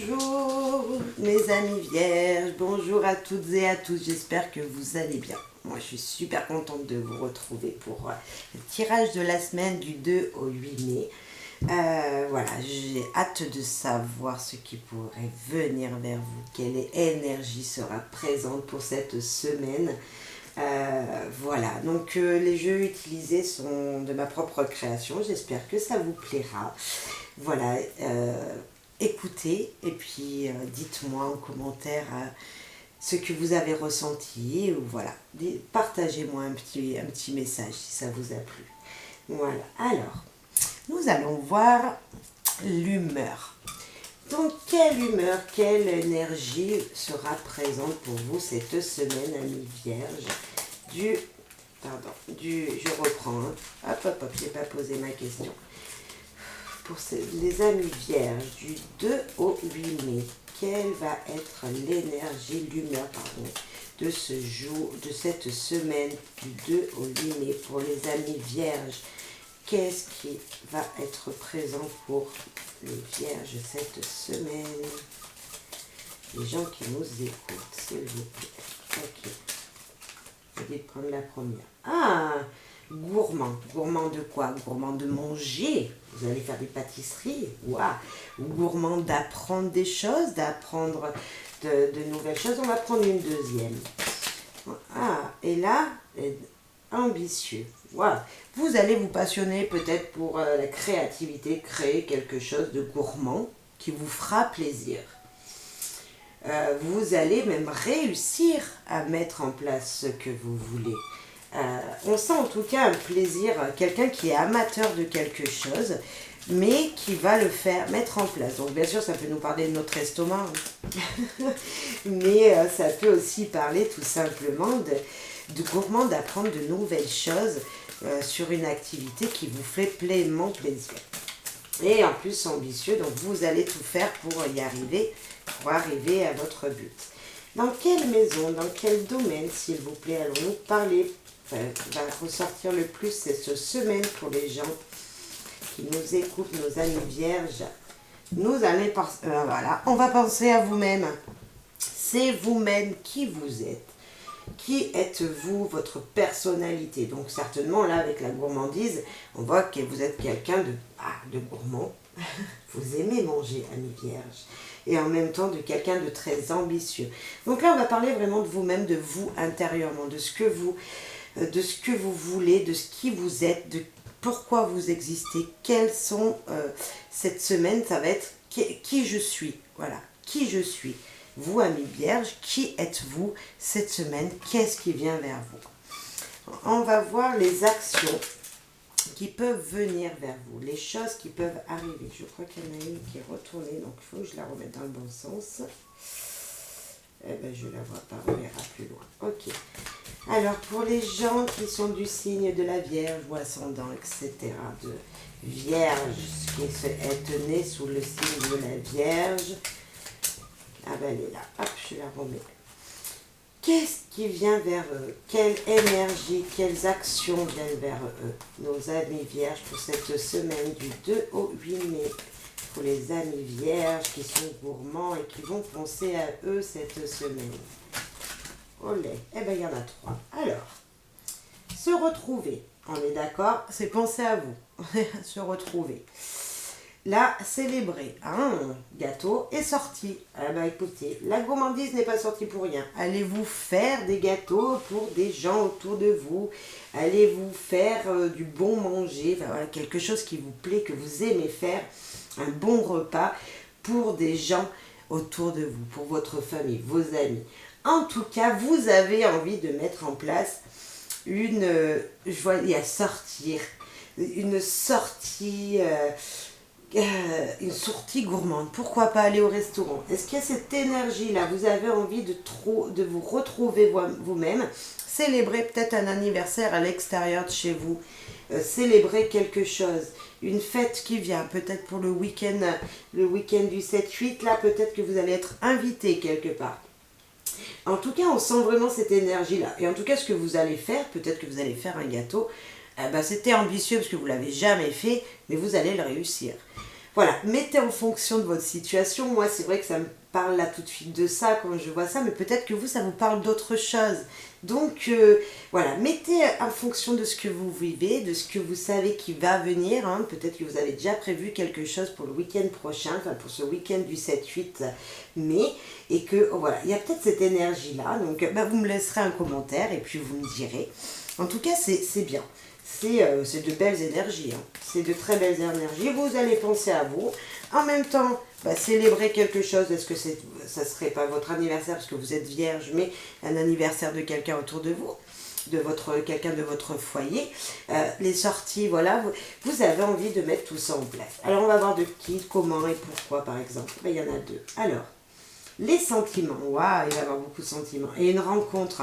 Bonjour mes amis vierges, bonjour à toutes et à tous, j'espère que vous allez bien. Moi je suis super contente de vous retrouver pour le tirage de la semaine du 2 au 8 mai. Voilà, j'ai hâte de savoir ce qui pourrait venir vers vous, quelle énergie sera présente pour cette semaine. Voilà, donc les jeux utilisés sont de ma propre création, j'espère que ça vous plaira. Voilà, écoutez et puis dites-moi en commentaire ce que vous avez ressenti, ou voilà, partagez-moi un petit message si ça vous a plu. Voilà, alors, nous allons voir l'humeur. Donc, quelle humeur, quelle énergie sera présente pour vous cette semaine, amis vierges, je reprends, hein. Hop, j'ai pas posé ma question. Pour les amis vierges, du 2 au 8 mai, quelle va être l'énergie, l'humeur, de ce jour, de cette semaine, du 2 au 8 mai, pour les amis vierges? Qu'est-ce qui va être présent pour les vierges cette semaine? Les gens qui nous écoutent, s'il vous plaît. Ok. Je vais prendre la première. Ah, gourmand. Gourmand de quoi? Gourmand de manger. Vous allez faire des pâtisseries. Waouh. Ou gourmand d'apprendre des choses, d'apprendre de nouvelles choses. On va prendre une deuxième. Ah, et là, ambitieux. Waouh. Vous allez vous passionner peut-être pour la créativité, créer quelque chose de gourmand qui vous fera plaisir. Vous allez même réussir à mettre en place ce que vous voulez. On sent en tout cas un plaisir, quelqu'un qui est amateur de quelque chose, mais qui va le faire, mettre en place. Donc bien sûr, ça peut nous parler de notre estomac, mais ça peut aussi parler tout simplement de gourmand, d'apprendre de nouvelles choses sur une activité qui vous fait pleinement plaisir. Et en plus ambitieux, donc vous allez tout faire pour y arriver, pour arriver à votre but. Dans quelle maison, dans quel domaine, s'il vous plaît, allons-nous parler, va ressortir le plus cette semaine pour les gens qui nous écoutent, nos amis vierges? Nous allons voilà, on va penser à vous-même. C'est vous-même qui vous êtes. Qui êtes-vous, votre personnalité? Donc certainement là avec la gourmandise, on voit que vous êtes quelqu'un de gourmand. Vous aimez manger, amis vierges. Et en même temps de quelqu'un de très ambitieux. Donc là on va parler vraiment de vous-même, de vous intérieurement, de ce que vous voulez, de ce qui vous êtes, de pourquoi vous existez, quelles sont cette semaine, ça va être qui je suis. Voilà, qui je suis. Vous, amis vierges, qui êtes-vous cette semaine? Qu'est-ce qui vient vers vous? On va voir les actions qui peuvent venir vers vous, les choses qui peuvent arriver. Je crois qu'il y en a une qui est retournée, donc il faut que je la remette dans le bon sens. Eh bien, je ne la vois pas, on verra plus loin. Ok. Alors, pour les gens qui sont du signe de la Vierge ou ascendant, etc., de Vierge, qui est né sous le signe de la Vierge, ah ben elle est là, hop, je la remets. Qu'est-ce qui vient vers eux? Quelle énergie, quelles actions viennent vers eux, nos amis vierges, pour cette semaine du 2 au 8 mai? Pour les amis vierges qui sont gourmands et qui vont penser à eux cette semaine. Olé, eh bien il y en a 3. Alors, se retrouver, on est d'accord? C'est penser à vous, se retrouver. Là, célébrer, gâteau est sorti. Ah bah écoutez, la gourmandise n'est pas sortie pour rien. Allez-vous faire des gâteaux pour des gens autour de vous. Allez-vous faire du bon manger, enfin, voilà, quelque chose qui vous plaît, que vous aimez faire. Un bon repas pour des gens autour de vous, pour votre famille, vos amis. En tout cas, vous avez envie de mettre en place une sortie gourmande. Pourquoi pas aller au restaurant? Est-ce qu'il y a cette énergie-là? Vous avez envie de vous retrouver vous-même, célébrer peut-être un anniversaire à l'extérieur de chez vous, célébrer quelque chose, une fête qui vient, peut-être pour le week-end du 7-8, là peut-être que vous allez être invité quelque part. En tout cas, on sent vraiment cette énergie-là. Et en tout cas, ce que vous allez faire, peut-être que vous allez faire un gâteau, c'était ambitieux parce que vous ne l'avez jamais fait, mais vous allez le réussir. Voilà, mettez en fonction de votre situation. Moi, c'est vrai que ça me parle là tout de suite de ça quand je vois ça, mais peut-être que vous, ça vous parle d'autre chose. Donc, voilà, mettez en fonction de ce que vous vivez, de ce que vous savez qui va venir. Hein. Peut-être que vous avez déjà prévu quelque chose pour le week-end prochain, enfin pour ce week-end du 7-8 mai, et que, voilà, il y a peut-être cette énergie-là. Donc, vous me laisserez un commentaire et puis vous me direz. En tout cas, c'est bien. C'est de belles énergies, hein. C'est de très belles énergies. Vous allez penser à vous. En même temps, célébrer quelque chose. Est-ce que ça serait pas votre anniversaire parce que vous êtes vierge, mais un anniversaire de quelqu'un autour de vous, quelqu'un de votre foyer. Les sorties, voilà, vous avez envie de mettre tout ça en place. Alors, on va voir de qui, comment et pourquoi, par exemple. Il y en a deux. Alors, les sentiments. Waouh, il va y avoir beaucoup de sentiments. Et une rencontre.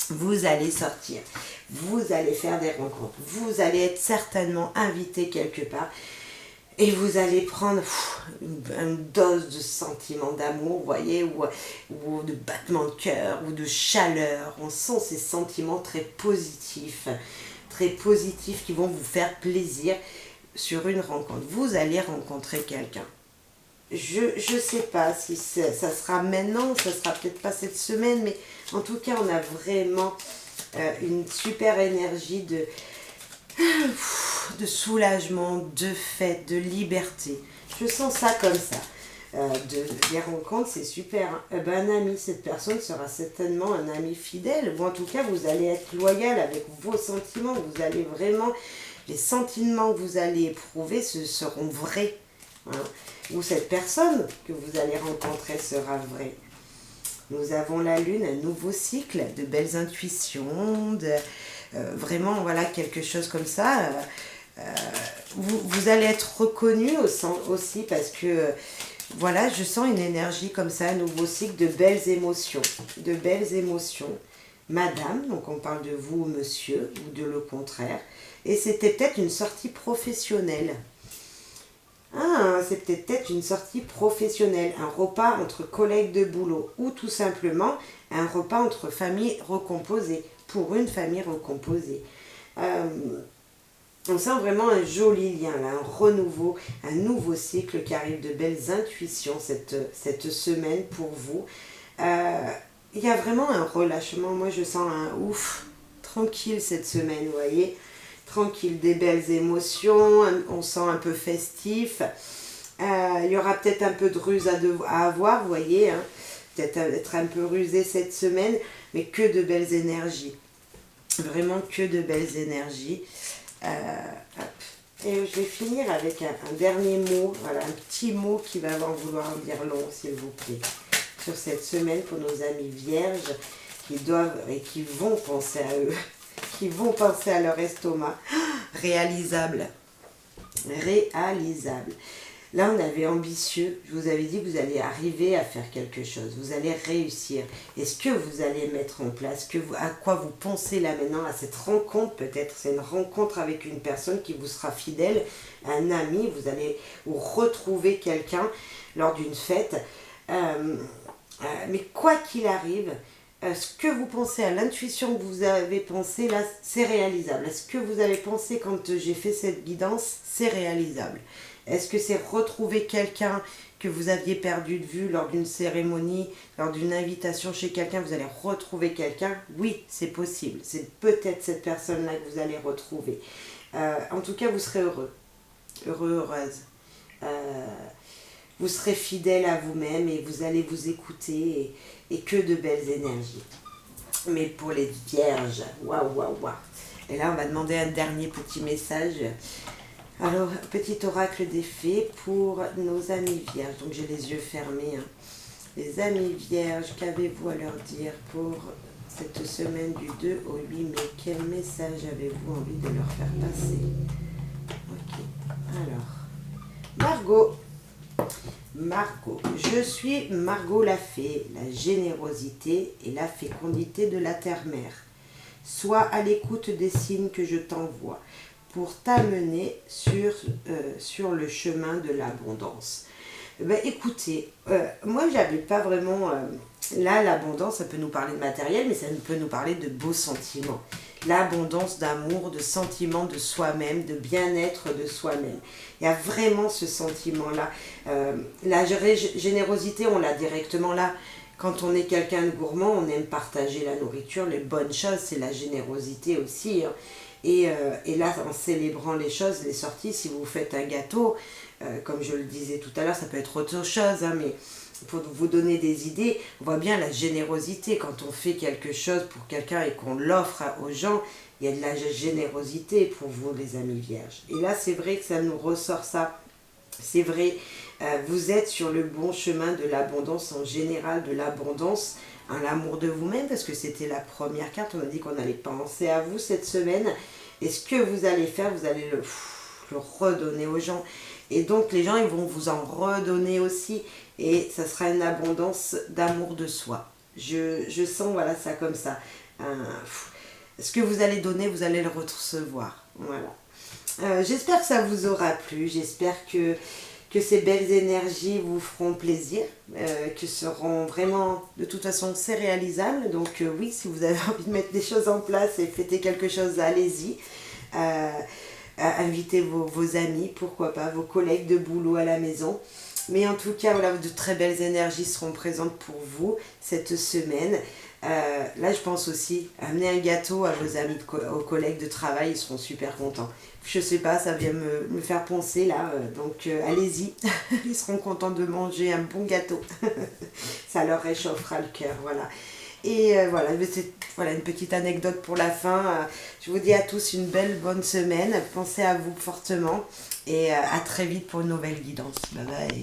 Vous allez sortir, vous allez faire des rencontres, vous allez être certainement invité quelque part et vous allez prendre une dose de sentiments d'amour, vous voyez, ou de battement de cœur, ou de chaleur. On sent ces sentiments très positifs qui vont vous faire plaisir sur une rencontre. Vous allez rencontrer quelqu'un. Je sais pas si ça sera maintenant, ça sera peut-être pas cette semaine, mais en tout cas, on a vraiment une super énergie de soulagement, de fête, de liberté. Je sens ça comme ça. Les rencontres, c'est super. Hein. Un ami, cette personne sera certainement un ami fidèle. Ou en tout cas, vous allez être loyal avec vos sentiments. Vous allez vraiment... Les sentiments que vous allez éprouver seront vrais. Hein. Ou cette personne que vous allez rencontrer sera vraie. Nous avons la lune, un nouveau cycle, de belles intuitions, vraiment voilà quelque chose comme ça. Vous allez être reconnu aussi parce que voilà, je sens une énergie comme ça, un nouveau cycle de belles émotions. De belles émotions. Madame, donc on parle de vous, monsieur, ou de le contraire. Et c'était peut-être une sortie professionnelle. Ah, c'est peut-être une sortie professionnelle, un repas entre collègues de boulot ou tout simplement un repas entre familles recomposées, pour une famille recomposée. On sent vraiment un joli lien, là, un renouveau, un nouveau cycle qui arrive, de belles intuitions cette semaine pour vous. Il y a vraiment un relâchement, moi je sens un ouf, tranquille cette semaine, vous voyez. Tranquille, des belles émotions, on sent un peu festif. Il y aura peut-être un peu de ruse à avoir, vous voyez, hein. Peut-être être un peu rusé cette semaine, mais que de belles énergies. Vraiment que de belles énergies. Et je vais finir avec un dernier mot, voilà, un petit mot qui va en vouloir en dire long, s'il vous plaît. Sur cette semaine pour nos amis vierges qui doivent et qui vont penser à eux. Qui vont penser à leur estomac. Réalisable. Réalisable. Là, on avait ambitieux. Je vous avais dit que vous allez arriver à faire quelque chose. Vous allez réussir. Est-ce que vous allez mettre en place, à quoi vous pensez là maintenant, à cette rencontre peut-être. C'est une rencontre avec une personne qui vous sera fidèle, un ami. Vous allez vous retrouver quelqu'un lors d'une fête. Mais quoi qu'il arrive, ce que vous pensez, à l'intuition que vous avez pensé, là, c'est réalisable. Est-ce que vous avez pensé quand j'ai fait cette guidance, c'est réalisable? Est-ce que c'est retrouver quelqu'un que vous aviez perdu de vue lors d'une cérémonie, lors d'une invitation chez quelqu'un, vous allez retrouver quelqu'un? Oui, c'est possible. C'est peut-être cette personne-là que vous allez retrouver. En tout cas, vous serez heureux. Heureuse. Vous serez fidèle à vous-même et vous allez vous écouter et que de belles énergies. Mais pour les vierges, waouh, waouh, waouh. Et là, on va demander un dernier petit message. Alors, petit oracle des fées pour nos amis vierges. Donc, j'ai les yeux fermés. Hein. Les amis vierges, qu'avez-vous à leur dire pour cette semaine du 2 au 8 mai? Quel message avez-vous envie de leur faire passer? Ok. Alors, Margot, je suis Margot la fée, la générosité et la fécondité de la terre-mère. Sois à l'écoute des signes que je t'envoie pour t'amener sur le chemin de l'abondance. Écoutez, moi j'avais pas vraiment... là, l'abondance, ça peut nous parler de matériel, mais ça peut nous parler de beaux sentiments. l'abondance d'amour, de sentiments de soi-même, de bien-être de soi-même. Il y a vraiment ce sentiment-là. La générosité, on l'a directement là. Quand on est quelqu'un de gourmand, on aime partager la nourriture, les bonnes choses, c'est la générosité aussi. Hein. Et là, en célébrant les choses, les sorties, si vous faites un gâteau, comme je le disais tout à l'heure, ça peut être autre chose, hein, mais pour vous donner des idées, on voit bien la générosité. Quand on fait quelque chose pour quelqu'un et qu'on l'offre aux gens, il y a de la générosité pour vous, les amis vierges. Et là, c'est vrai que ça nous ressort ça. C'est vrai, vous êtes sur le bon chemin de l'abondance en général, de l'abondance, hein, l'amour de vous-même, parce que c'était la première carte. On a dit qu'on allait penser à vous cette semaine. Et ce que vous allez faire, vous allez le redonner aux gens. Et donc, les gens, ils vont vous en redonner aussi. Et ça sera une abondance d'amour de soi. Je sens, voilà, ça comme ça. Ce que vous allez donner, vous allez le recevoir. Voilà. J'espère que ça vous aura plu. J'espère que ces belles énergies vous feront plaisir. Que seront vraiment, de toute façon, c'est réalisable. Donc oui, si vous avez envie de mettre des choses en place et fêter quelque chose, allez-y. Invitez vos amis, pourquoi pas, vos collègues de boulot à la maison. Mais en tout cas, voilà, de très belles énergies seront présentes pour vous cette semaine. Là, je pense aussi, amener un gâteau à vos amis, aux collègues de travail, ils seront super contents. Je sais pas, ça vient me faire penser là, donc allez-y, ils seront contents de manger un bon gâteau. Ça leur réchauffera le cœur, voilà. Et voilà, c'est voilà, une petite anecdote pour la fin. Je vous dis à tous une belle bonne semaine. Pensez à vous fortement et à très vite pour une nouvelle guidance. Bye bye.